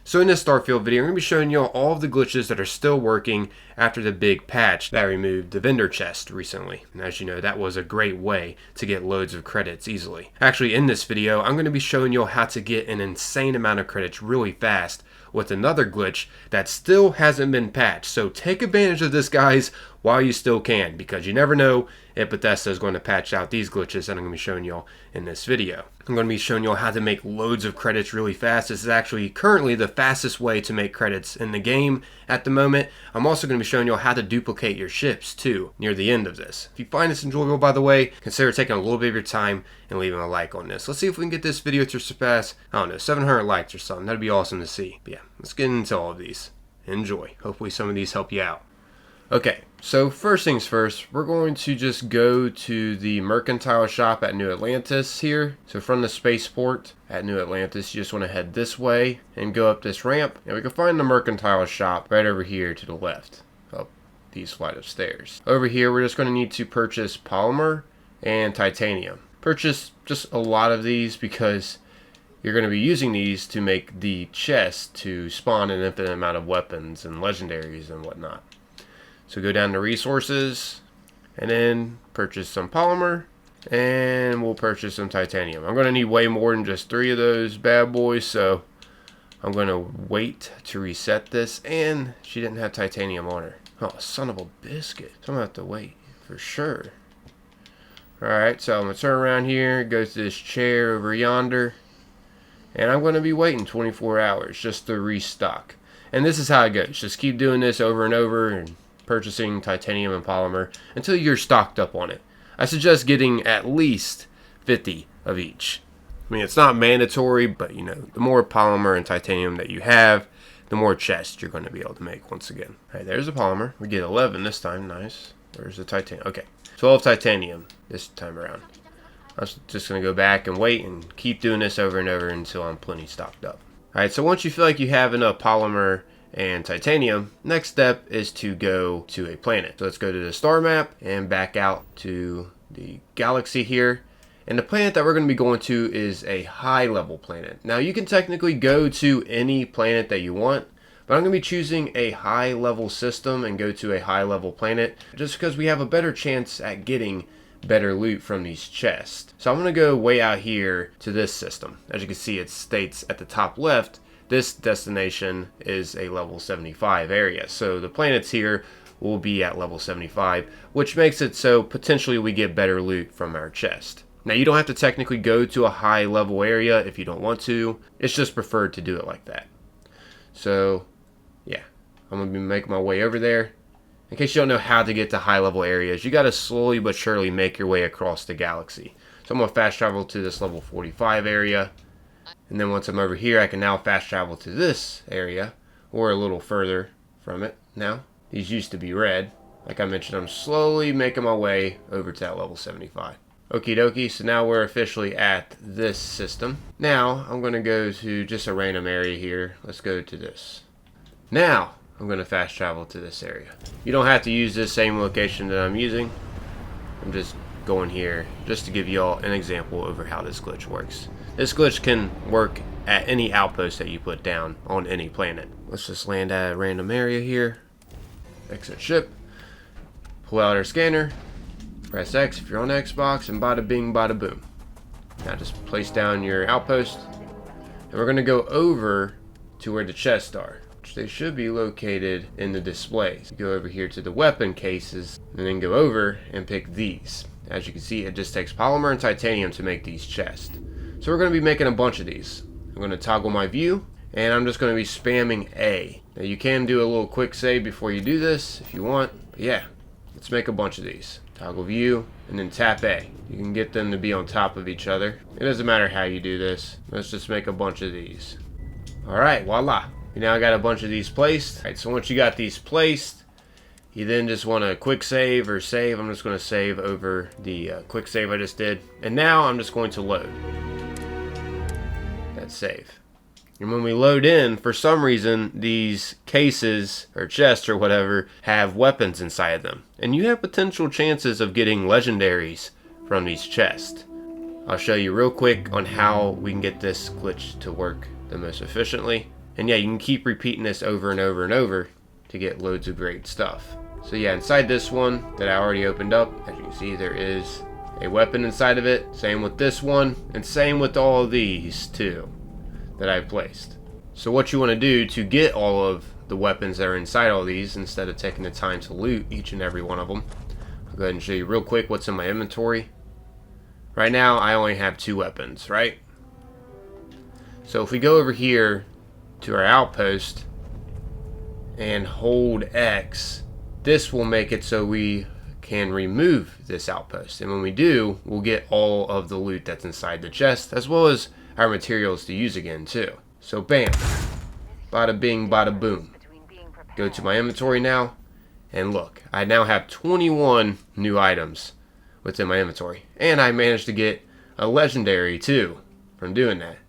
So in this Starfield video, I'm going to be showing you all of the glitches that are still working after the big patch that removed the vendor chest recently. And as you know, that was a great way to get loads of credits easily. Actually, in this video, I'm going to be showing you how to get an insane amount of credits really fast with another glitch that still hasn't been patched. So take advantage of this, guys, while you still can, because you never know if Bethesda is going to patch out these glitches that I'm going to be showing y'all in this video. I'm going to be showing y'all how to make loads of credits really fast. This is actually currently the fastest way to make credits in the game at the moment. I'm also going to be showing y'all how to duplicate your ships too near the end of this. If you find this enjoyable, by the way, consider taking a little bit of your time and leaving a like on this. Let's see if we can get this video to surpass, I don't know, 700 likes or something. That'd be awesome to see. But yeah, let's get into all of these. Enjoy. Hopefully some of these help you out. Okay, so first things first, we're going to just go to the mercantile shop at New Atlantis here. So from the spaceport at New Atlantis, you just want to head this way and go up this ramp. And we can find the mercantile shop right over here to the left, up these flight of stairs. Over here, we're just going to need to purchase polymer and titanium. Purchase just a lot of these because you're going to be using these to make the chest to spawn an infinite amount of weapons and legendaries and whatnot. So go down to resources and then purchase some polymer and we'll purchase some titanium. I'm going to need way more than just 3 of those bad boys, so I'm going to wait to reset this. And she didn't have titanium on her. Oh, son of a biscuit. So I'm going to have to wait for sure. Alright, so I'm going to turn around here, go to this chair over yonder, and I'm going to be waiting 24 hours just to restock. And this is how it goes. Just keep doing this over and over and purchasing titanium and polymer until you're stocked up on it. I suggest getting at least 50 of each. I mean, it's not mandatory, but you know, the more polymer and titanium that you have, the more chests you're going to be able to make once again. Alright, there's the polymer. We get 11 this time. Nice. Where's the titanium? Okay, 12 titanium this time around. I'm just going to go back and wait and keep doing this over and over until I'm plenty stocked up. Alright, so once you feel like you have enough polymer and titanium, next step is to go to a planet. So let's go to the star map and back out to the galaxy here. And the planet that we're going to be going to is a high level planet. Now you can technically go to any planet that you want, but I'm going to be choosing a high level system and go to a high level planet just because we have a better chance at getting better loot from these chests. So I'm going to go way out here to this system. As you can see, it states at the top left, this destination is a level 75 area. So the planets here will be at level 75, which makes it so potentially we get better loot from our chest. Now you don't have to technically go to a high level area if you don't want to. It's just preferred to do it like that. So yeah, I'm going to be making my way over there. In case you don't know how to get to high level areas, you got to slowly but surely make your way across the galaxy. So I'm going to fast travel to this level 45 area. And then once I'm over here, I can now fast travel to this area, or a little further from it now. These used to be red. Like I mentioned, I'm slowly making my way over to that level 75. Okie dokie, so now we're officially at this system. Now, I'm going to go to just a random area here. Let's go to this. Now, I'm going to fast travel to this area. You don't have to use this same location that I'm using. I'm just going here just to give you all an example over how this glitch works. This glitch can work at any outpost that you put down on any planet. Let's just land at a random area here. Exit ship. Pull out our scanner. Press X if you're on Xbox, and bada bing bada boom. Now just place down your outpost. And we're going to go over to where the chests are, which they should be located in the displays. Go over here to the weapon cases, and then go over and pick these. As you can see, it just takes polymer and titanium to make these chests. So we're going to be making a bunch of these. I'm going to toggle my view, and I'm just going to be spamming A. Now you can do a little quick save before you do this if you want. But yeah, let's make a bunch of these. Toggle view, and then tap A. You can get them to be on top of each other. It doesn't matter how you do this. Let's just make a bunch of these. Alright, voila. We now got a bunch of these placed. Alright, so once you got these placed, you then just want to quick save or save. I'm just going to save over the quick save I just did. And now I'm just going to load. That's save. And when we load in, for some reason, these cases or chests or whatever have weapons inside them. And you have potential chances of getting legendaries from these chests. I'll show you real quick on how we can get this glitch to work the most efficiently. And yeah, you can keep repeating this over and over and over to get loads of great stuff. So yeah, inside this one that I already opened up, as you can see, there is a weapon inside of it. Same with this one, and same with all of these too that I've placed. So what you want to do to get all of the weapons that are inside all these, instead of taking the time to loot each and every one of them, I'll go ahead and show you real quick what's in my inventory. Right now I only have 2 weapons, right? So if we go over here to our outpost and hold X, this will make it so we can remove this outpost, and when we do, we'll get all of the loot that's inside the chest, as well as our materials to use again too. So bam, bada bing, bada boom. Go to my inventory now, and look, I now have 21 new items within my inventory, and I managed to get a legendary too from doing that.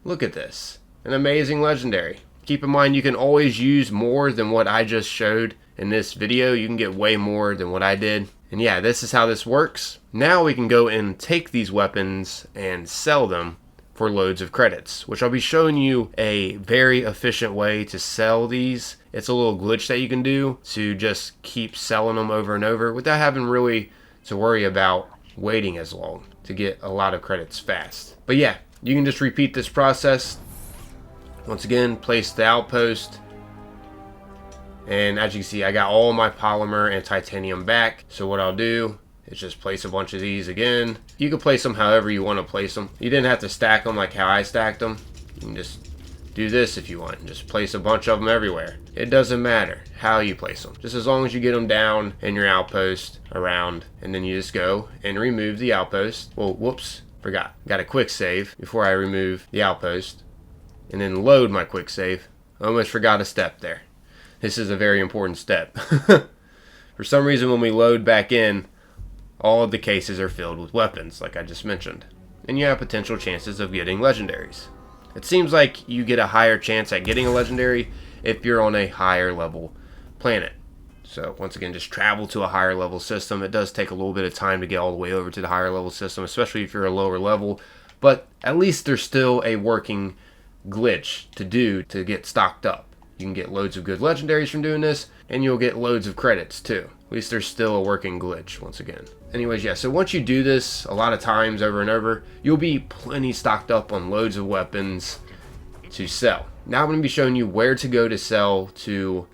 Look at this, an amazing legendary. Keep in mind, you can always use more than what I just showed in this video. You can get way more than what I did. And yeah, this is how this works. Now we can go and take these weapons and sell them for loads of credits, which I'll be showing you a very efficient way to sell these. It's a little glitch that you can do to just keep selling them over and over without having really to worry about waiting as long to get a lot of credits fast. But yeah, you can just repeat this process. Once again, place the outpost, and as you can see, I got all my polymer and titanium back. So what I'll do is just place a bunch of these again. You can place them however you want to place them. You didn't have to stack them like how I stacked them. You can just do this if you want, and just place a bunch of them everywhere. It doesn't matter how you place them, just as long as you get them down in your outpost around, and then you just go and remove the outpost. Well, whoops, forgot. Got a quick save before I remove the outpost, and then load my quick save. Almost forgot a step there. This is a very important step. For some reason, when we load back in, all of the cases are filled with weapons, like I just mentioned, and you have potential chances of getting legendaries. It seems like you get a higher chance at getting a legendary if you're on a higher level planet. So once again, just travel to a higher level system. It does take a little bit of time to get all the way over to the higher level system, especially if you're a lower level, but at least there's still a working glitch to do to get stocked up. You can get loads of good legendaries from doing this, and you'll get loads of credits too. At least there's still a working glitch once again. Anyways, yeah, so once you do this a lot of times over and over, you'll be plenty stocked up on loads of weapons to sell. Now I'm going to be showing you where to go to sell to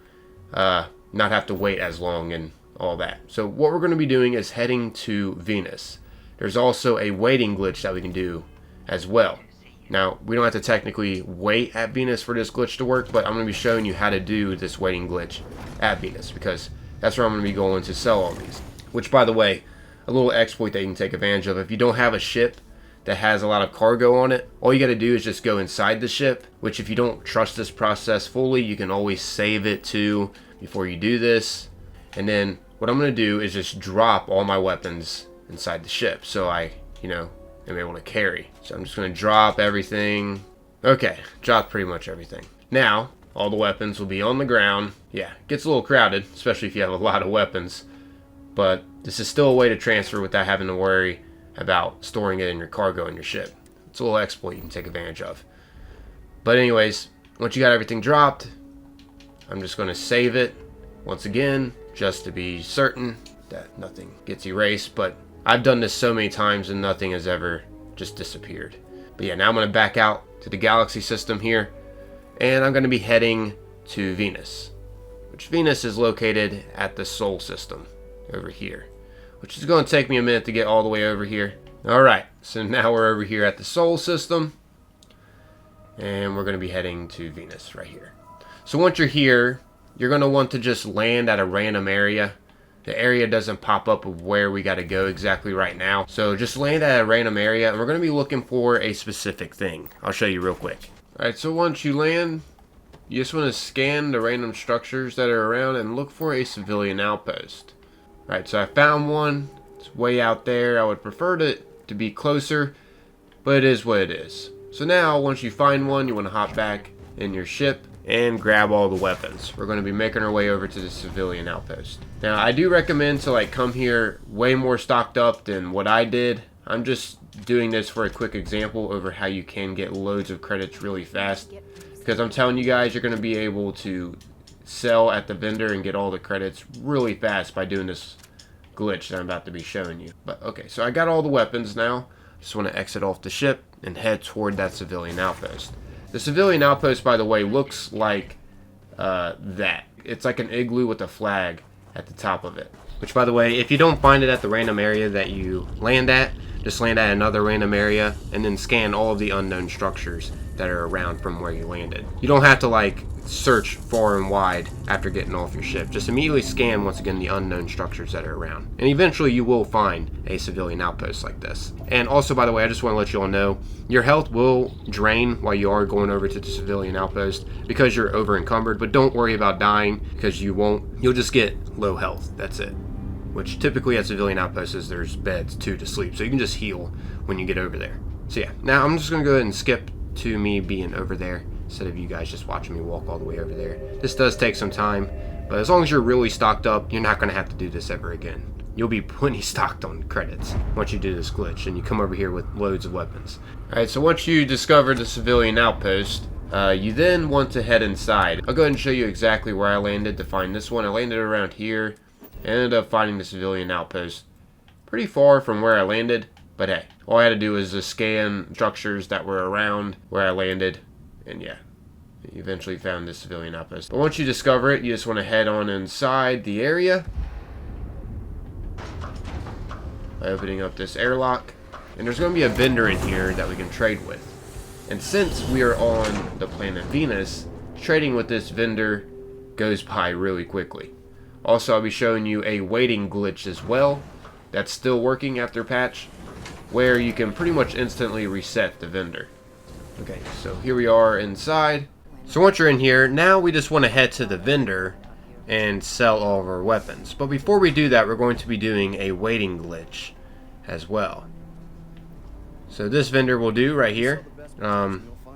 not have to wait as long and all that. So what we're going to be doing is heading to Venus. There's also a waiting glitch that we can do as well. Now, we don't have to technically wait at Venus for this glitch to work, but I'm going to be showing you how to do this waiting glitch at Venus, because that's where I'm going to be going to sell all these. Which, by the way, a little exploit that you can take advantage of. If you don't have a ship that has a lot of cargo on it, all you got to do is just go inside the ship, which if you don't trust this process fully, you can always save it too before you do this. And then what I'm going to do is just drop all my weapons inside the ship, so I, am able to carry. So I'm just going to drop everything. Okay, dropped pretty much everything. Now, all the weapons will be on the ground. Yeah, it gets a little crowded, especially if you have a lot of weapons. But this is still a way to transfer without having to worry about storing it in your cargo in your ship. It's a little exploit you can take advantage of. But anyways, once you got everything dropped, I'm just going to save it once again, just to be certain that nothing gets erased. But I've done this so many times and nothing has ever just disappeared. But yeah, now I'm going to back out to the galaxy system here, and I'm going to be heading to Venus, which Venus is located at the Sol system over here, which is going to take me a minute to get all the way over here. Alright, so now we're over here at the Sol system, and we're going to be heading to Venus right here. So once you're here, you're going to want to just land at a random area. The area doesn't pop up of where we got to go exactly right now. So just land at a random area, and we're going to be looking for a specific thing. I'll show you real quick. Alright, so once you land, you just want to scan the random structures that are around and look for a civilian outpost. Alright, so I found one. It's way out there. I would prefer it to be closer, but it is what it is. So now, once you find one, you want to hop back in your ship and grab all the weapons. We're going to be making our way over to the civilian outpost. Now, I do recommend to come here way more stocked up than what I did. I'm just doing this for a quick example over how you can get loads of credits really fast. because I'm telling you guys, you're going to be able to sell at the vendor and get all the credits really fast by doing this glitch that I'm about to be showing you. But okay, so I got all the weapons now. Just want to exit off the ship and head toward that civilian outpost. The civilian outpost, by the way, looks like that. It's like an igloo with a flag at the top of it. Which, by the way, if you don't find it at the random area that you land at, just land at another random area and then scan all of the unknown structures that are around from where you landed. You don't have to like search far and wide after getting off your ship. Just immediately scan once again the unknown structures that are around. And eventually you will find a civilian outpost like this. And also, by the way, I just want to let you all know, your health will drain while you are going over to the civilian outpost because you're over encumbered, but don't worry about dying because you won't. You'll just get low health. That's it. Which typically at civilian outposts there's beds too to sleep, so you can just heal when you get over there. So yeah, now I'm just going to go ahead and skip to me being over there instead of you guys just watching me walk all the way over there. This does take some time, but as long as you're really stocked up, you're not going to have to do this ever again. You'll be plenty stocked on credits once you do this glitch and you come over here with loads of weapons. Alright, so once you discover the civilian outpost, you then want to head inside. I'll go ahead and show you exactly where I landed to find this one. I landed around here. Ended up finding the civilian outpost pretty far from where I landed, but hey, all I had to do was just scan structures that were around where I landed, and yeah, eventually found the civilian outpost. But once you discover it, you just want to head on inside the area by opening up this airlock, and there's going to be a vendor in here that we can trade with. And since we are on the planet Venus, trading with this vendor goes by really quickly. Also, I'll be showing you a waiting glitch as well that's still working after patch, where you can pretty much instantly reset the vendor. Okay, so here we are inside. So once you're in here, now we just want to head to the vendor and sell all of our weapons. But before we do that, we're going to be doing a waiting glitch as well. So this vendor will do right here.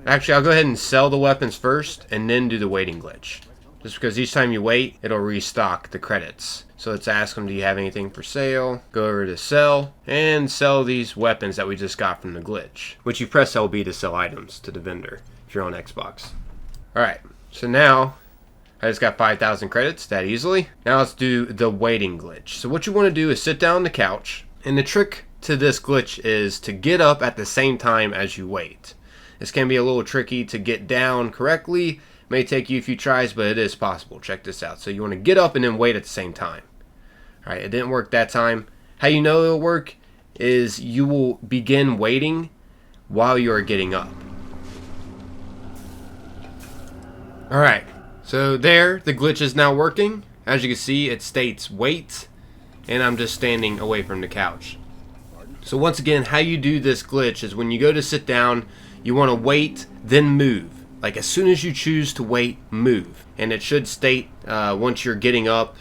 Actually, I'll go ahead and sell the weapons first and then do the waiting glitch. Just because each time you wait, it'll restock the credits. So let's ask them, do you have anything for sale? Go over to sell, and sell these weapons that we just got from the glitch. Which you press LB to sell items to the vendor, if you're on Xbox. Alright, so now, I just got 5,000 credits that easily. Now let's do the waiting glitch. So what you want to do is sit down on the couch, and the trick to this glitch is to get up at the same time as you wait. This can be a little tricky to get down correctly. May take you a few tries, but it is possible. Check this out. So you want to get up and then wait at the same time. Alright, it didn't work that time. How you know it'll work is you will begin waiting while you are getting up. Alright, so there, the glitch is now working. As you can see, it states wait, and I'm just standing away from the couch. So once again, how you do this glitch is when you go to sit down, you want to wait, then move. Like as soon as you choose to wait, move. And it should state once you're getting up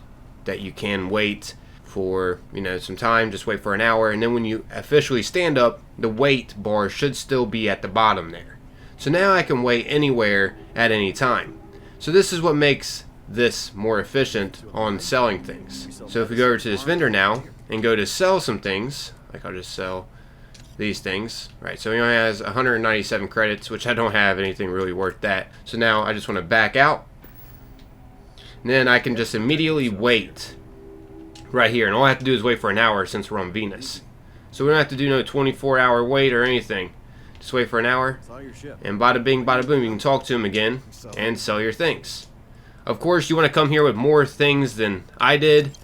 that you can wait for, some time, just wait for an hour. And then when you officially stand up, the wait bar should still be at the bottom there. So now I can wait anywhere at any time. So this is what makes this more efficient on selling things. So if we go over to this vendor now and go to sell some things, like I'll just sell these things, right? So he only has 197 credits, which I don't have anything really worth that. So now I just want to back out, and then I can just immediately wait right here, and all I have to do is wait for an hour since we're on Venus. So we don't have to do no 24-hour wait or anything. Just wait for an hour, and bada bing, bada boom, you can talk to him again and sell your things. Of course, you want to come here with more things than I did.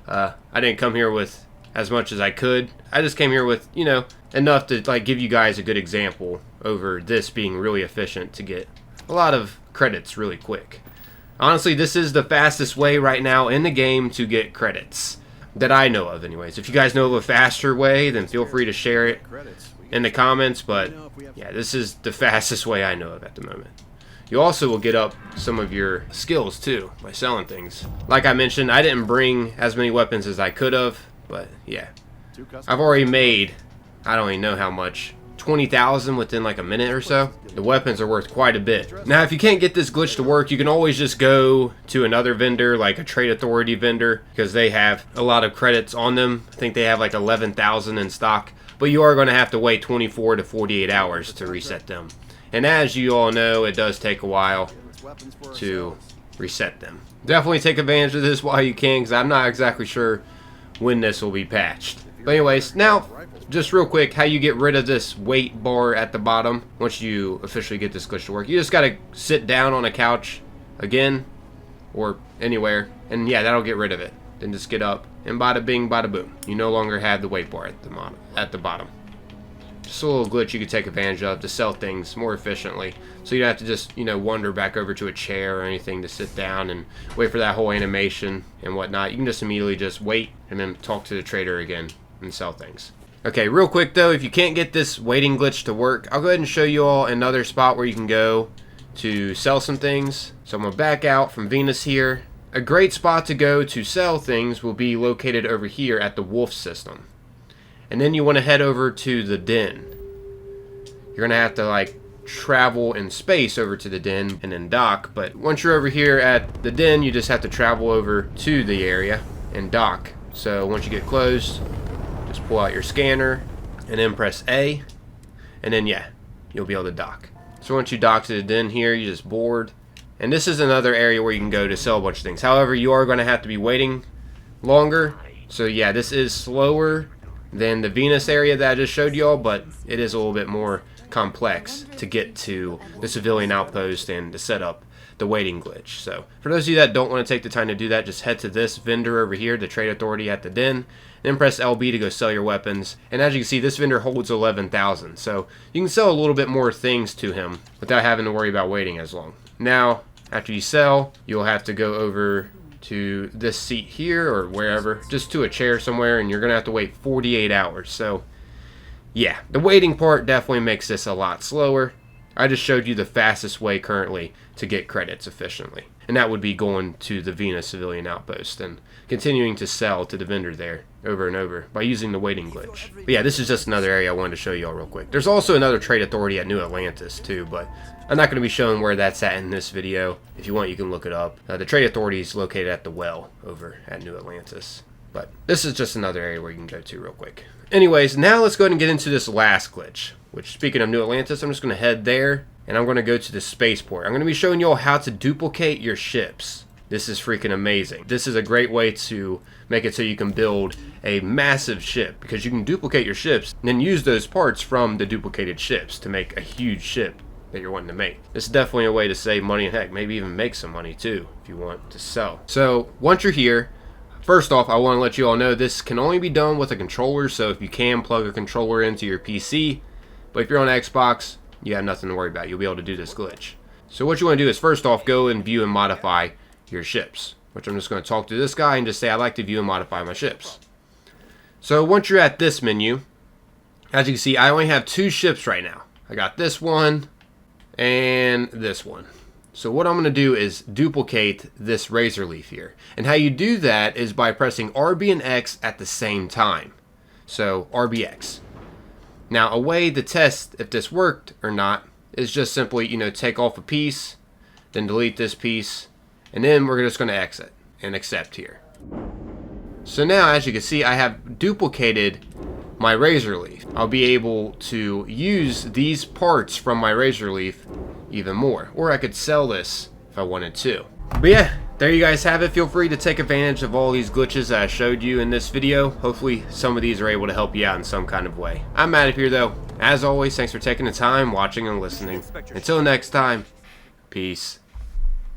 I didn't come here with as much as I could. I just came here with, enough to give you guys a good example over this being really efficient to get a lot of credits really quick. Honestly, this is the fastest way right now in the game to get credits that I know of anyways. If you guys know of a faster way, then feel free to share it in the comments, but yeah, this is the fastest way I know of at the moment. You also will get up some of your skills too by selling things. Like I mentioned, I didn't bring as many weapons as I could have, but yeah, I've already made, I don't even know how much, 20,000 within like a minute or so. The weapons are worth quite a bit. Now if you can't get this glitch to work, you can always just go to another vendor, like a trade authority vendor, because they have a lot of credits on them. I think they have like 11,000 in stock, but you are going to have to wait 24 to 48 hours to reset them. And as you all know, it does take a while to reset them. Definitely take advantage of this while you can, because I'm not exactly sure when this will be patched. But anyways, now, just real quick, how you get rid of this weight bar at the bottom once you officially get this glitch to work. You just gotta sit down on a couch again, or anywhere, and yeah, that'll get rid of it. Then just get up, and bada bing, bada boom. You no longer have the weight bar at the bottom. Just a little glitch you could take advantage of to sell things more efficiently. So you don't have to just, you know, wander back over to a chair or anything to sit down and wait for that whole animation and whatnot. You can just immediately just wait and then talk to the trader again and sell things. Okay, real quick though, if you can't get this waiting glitch to work, I'll go ahead and show you all another spot where you can go to sell some things. So I'm going to back out from Venus here. A great spot to go to sell things will be located over here at the Wolf system. And then you want to head over to the Den. You're going to have to like travel in space over to the Den and then dock. But once you're over here at the Den, you just have to travel over to the area and dock. So once you get close, just pull out your scanner and then press A. And then yeah, you'll be able to dock. So once you dock to the Den here, you just board. And this is another area where you can go to sell a bunch of things. However, you are going to have to be waiting longer. So yeah, this is slower than the Venus area that I just showed y'all, but it is a little bit more complex to get to the civilian outpost and to set up the waiting glitch. So for those of you that don't want to take the time to do that, just head to this vendor over here, the Trade Authority at the Den, then press LB to go sell your weapons. And as you can see, this vendor holds 11,000, so you can sell a little bit more things to him without having to worry about waiting as long. Now, after you sell, you'll have to go over to this seat here or wherever, just to a chair somewhere, and you're gonna have to wait 48 hours. So yeah, the waiting part definitely makes this a lot slower. I just showed you the fastest way currently to get credits efficiently, and that would be going to the Venus civilian outpost and continuing to sell to the vendor there over and over by using the waiting glitch. But yeah, this is just another area I wanted to show you all real quick. There's also another Trade Authority at New Atlantis too, but I'm not going to be showing where that's at in this video. If you want, you can look it up. The Trade Authority is located at the well over at New Atlantis. But this is just another area where you can go to real quick. Anyways, now let's go ahead and get into this last glitch. Which, speaking of New Atlantis, I'm just going to head there. And I'm going to go to the spaceport. I'm going to be showing you all how to duplicate your ships. This is freaking amazing. This is a great way to make it so you can build a massive ship. Because you can duplicate your ships and then use those parts from the duplicated ships to make a huge ship that you're wanting to make. This is definitely a way to save money and heck, maybe even make some money too if you want to sell. So once you're here, first off, I want to let you all know this can only be done with a controller. So if you can plug a controller into your PC, but if you're on Xbox, you have nothing to worry about. You'll be able to do this glitch. So what you want to do is first off, go and view and modify your ships, which I'm just going to talk to this guy and just say I'd like to view and modify my ships. So once you're at this menu, as you can see, I only have 2 ships right now. I got this one and this one. So what I'm going to do is duplicate this razor leaf here. And how you do that is by pressing RB and X at the same time. So RBX. Now a way to test if this worked or not is just simply, take off a piece, then delete this piece, and then we're just going to exit and accept here. So now as you can see, I have duplicated my razor leaf. I'll be able to use these parts from my razor leaf even more, or I could sell this if I wanted to. But yeah, there you guys have it. Feel free to take advantage of all these glitches that I showed you in this video. Hopefully some of these are able to help you out in some kind of way. I'm out of here though. As always, thanks for taking the time, watching and listening. Until next time, peace.